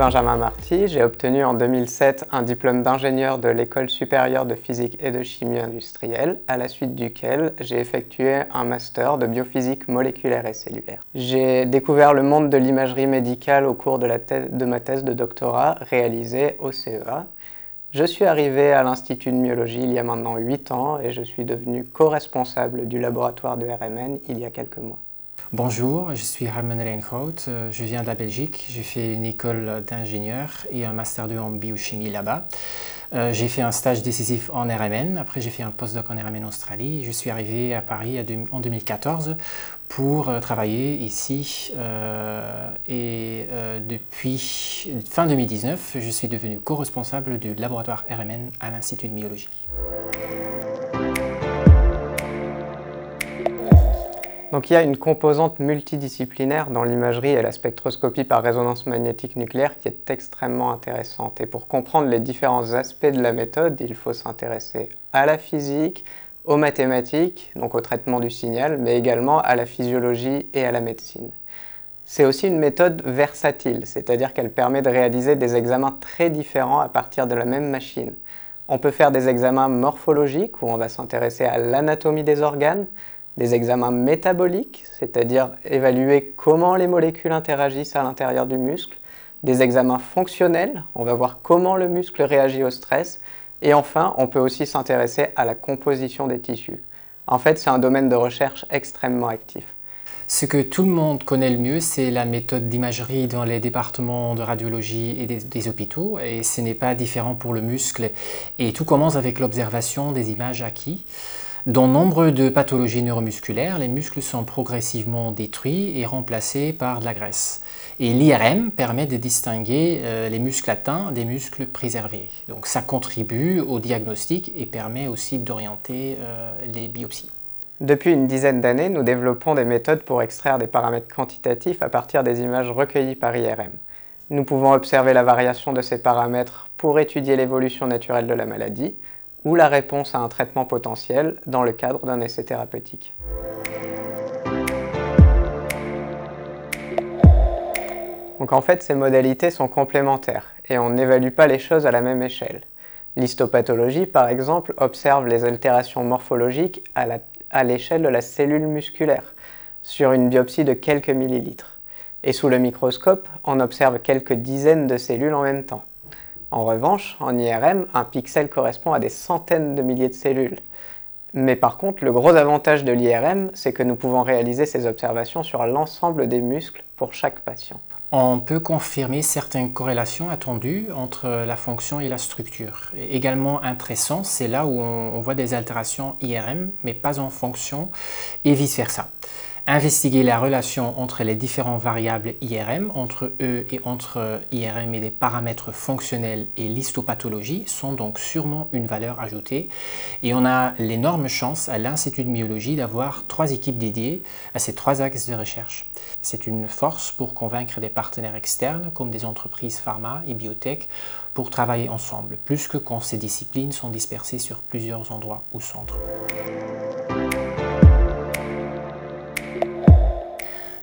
Benjamin Marty, j'ai obtenu en 2007 un diplôme d'ingénieur de l'École supérieure de physique et de chimie industrielle, à la suite duquel j'ai effectué un master de biophysique moléculaire et cellulaire. J'ai découvert le monde de l'imagerie médicale au cours de ma thèse de doctorat réalisée au CEA. Je suis arrivé à l'Institut de myologie il y a maintenant 8 ans et je suis devenu co-responsable du laboratoire de RMN il y a quelques mois. Bonjour, je suis Herman Reinhout, je viens de la Belgique, j'ai fait une école d'ingénieur et un master 2 en biochimie là-bas. J'ai fait un stage décisif en RMN, après j'ai fait un postdoc en RMN Australie. Je suis arrivé à Paris en 2014 pour travailler ici depuis fin 2019, je suis devenu co-responsable du laboratoire RMN à l'Institut de myologie. Donc il y a une composante multidisciplinaire dans l'imagerie et la spectroscopie par résonance magnétique nucléaire qui est extrêmement intéressante. Et pour comprendre les différents aspects de la méthode, il faut s'intéresser à la physique, aux mathématiques, donc au traitement du signal, mais également à la physiologie et à la médecine. C'est aussi une méthode versatile, c'est-à-dire qu'elle permet de réaliser des examens très différents à partir de la même machine. On peut faire des examens morphologiques où on va s'intéresser à l'anatomie des organes, des examens métaboliques, c'est-à-dire évaluer comment les molécules interagissent à l'intérieur du muscle, des examens fonctionnels, on va voir comment le muscle réagit au stress, et enfin, on peut aussi s'intéresser à la composition des tissus. En fait, c'est un domaine de recherche extrêmement actif. Ce que tout le monde connaît le mieux, c'est la méthode d'imagerie dans les départements de radiologie et des hôpitaux, et ce n'est pas différent pour le muscle. Et tout commence avec l'observation des images acquises. Dans nombre de pathologies neuromusculaires, les muscles sont progressivement détruits et remplacés par de la graisse. Et l'IRM permet de distinguer les muscles atteints des muscles préservés. Donc ça contribue au diagnostic et permet aussi d'orienter les biopsies. Depuis une dizaine d'années, nous développons des méthodes pour extraire des paramètres quantitatifs à partir des images recueillies par IRM. Nous pouvons observer la variation de ces paramètres pour étudier l'évolution naturelle de la maladie ou la réponse à un traitement potentiel dans le cadre d'un essai thérapeutique. Donc en fait, ces modalités sont complémentaires et on n'évalue pas les choses à la même échelle. L'histopathologie, par exemple, observe les altérations morphologiques à l'échelle de la cellule musculaire, sur une biopsie de quelques millilitres. Et sous le microscope, on observe quelques dizaines de cellules en même temps. En revanche, en IRM, un pixel correspond à des centaines de milliers de cellules. Mais par contre, le gros avantage de l'IRM, c'est que nous pouvons réaliser ces observations sur l'ensemble des muscles pour chaque patient. On peut confirmer certaines corrélations attendues entre la fonction et la structure. Et également intéressant, c'est là où on voit des altérations IRM, mais pas en fonction, et vice-versa. Investiguer la relation entre les différentes variables IRM, entre eux et entre IRM et des paramètres fonctionnels et l'histopathologie sont donc sûrement une valeur ajoutée. Et on a l'énorme chance à l'Institut de myologie d'avoir 3 équipes dédiées à ces 3 axes de recherche. C'est une force pour convaincre des partenaires externes comme des entreprises pharma et biotech pour travailler ensemble, plus que quand ces disciplines sont dispersées sur plusieurs endroits ou centres.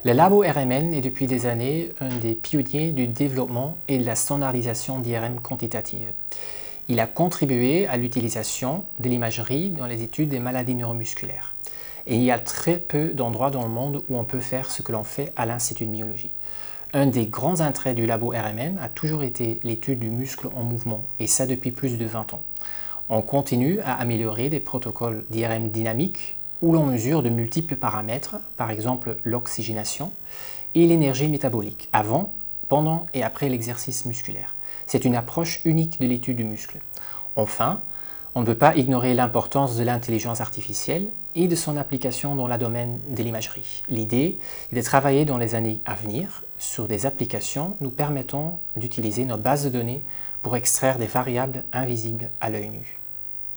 Le labo RMN est depuis des années un des pionniers du développement et de la standardisation d'IRM quantitative. Il a contribué à l'utilisation de l'imagerie dans les études des maladies neuromusculaires. Et il y a très peu d'endroits dans le monde où on peut faire ce que l'on fait à l'Institut de myologie. Un des grands intérêts du labo RMN a toujours été l'étude du muscle en mouvement, et ça depuis plus de 20 ans. On continue à améliorer des protocoles d'IRM dynamiques où l'on mesure de multiples paramètres, par exemple l'oxygénation et l'énergie métabolique, avant, pendant et après l'exercice musculaire. C'est une approche unique de l'étude du muscle. Enfin, on ne peut pas ignorer l'importance de l'intelligence artificielle et de son application dans le domaine de l'imagerie. L'idée est de travailler dans les années à venir sur des applications nous permettant d'utiliser nos bases de données pour extraire des variables invisibles à l'œil nu.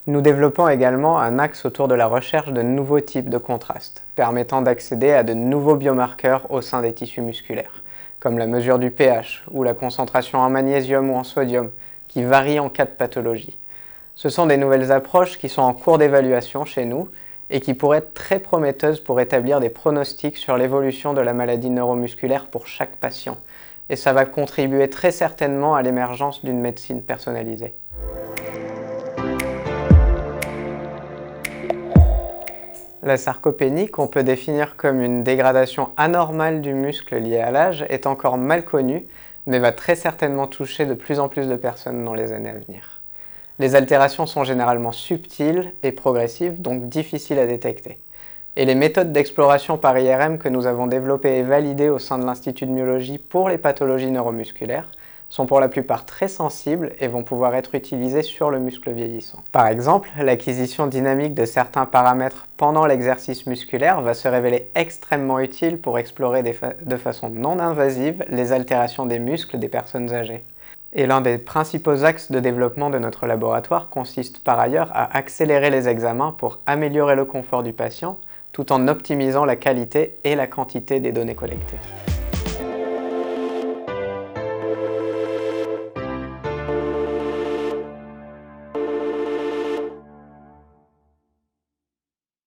Nous développons également un axe autour de la recherche de nouveaux types de contrastes, permettant d'accéder à de nouveaux biomarqueurs au sein des tissus musculaires, comme la mesure du pH ou la concentration en magnésium ou en sodium, qui varient en cas de pathologie. Ce sont des nouvelles approches qui sont en cours d'évaluation chez nous et qui pourraient être très prometteuses pour établir des pronostics sur l'évolution de la maladie neuromusculaire pour chaque patient. et ça va contribuer très certainement à l'émergence d'une médecine personnalisée. La sarcopénie, qu'on peut définir comme une dégradation anormale du muscle liée à l'âge, est encore mal connue, mais va très certainement toucher de plus en plus de personnes dans les années à venir. Les altérations sont généralement subtiles et progressives, donc difficiles à détecter. Et les méthodes d'exploration par IRM que nous avons développées et validées au sein de l'Institut de myologie pour les pathologies neuromusculaires sont pour la plupart très sensibles et vont pouvoir être utilisées sur le muscle vieillissant. Par exemple, l'acquisition dynamique de certains paramètres pendant l'exercice musculaire va se révéler extrêmement utile pour explorer de façon non invasive les altérations des muscles des personnes âgées. Et l'un des principaux axes de développement de notre laboratoire consiste par ailleurs à accélérer les examens pour améliorer le confort du patient, tout en optimisant la qualité et la quantité des données collectées.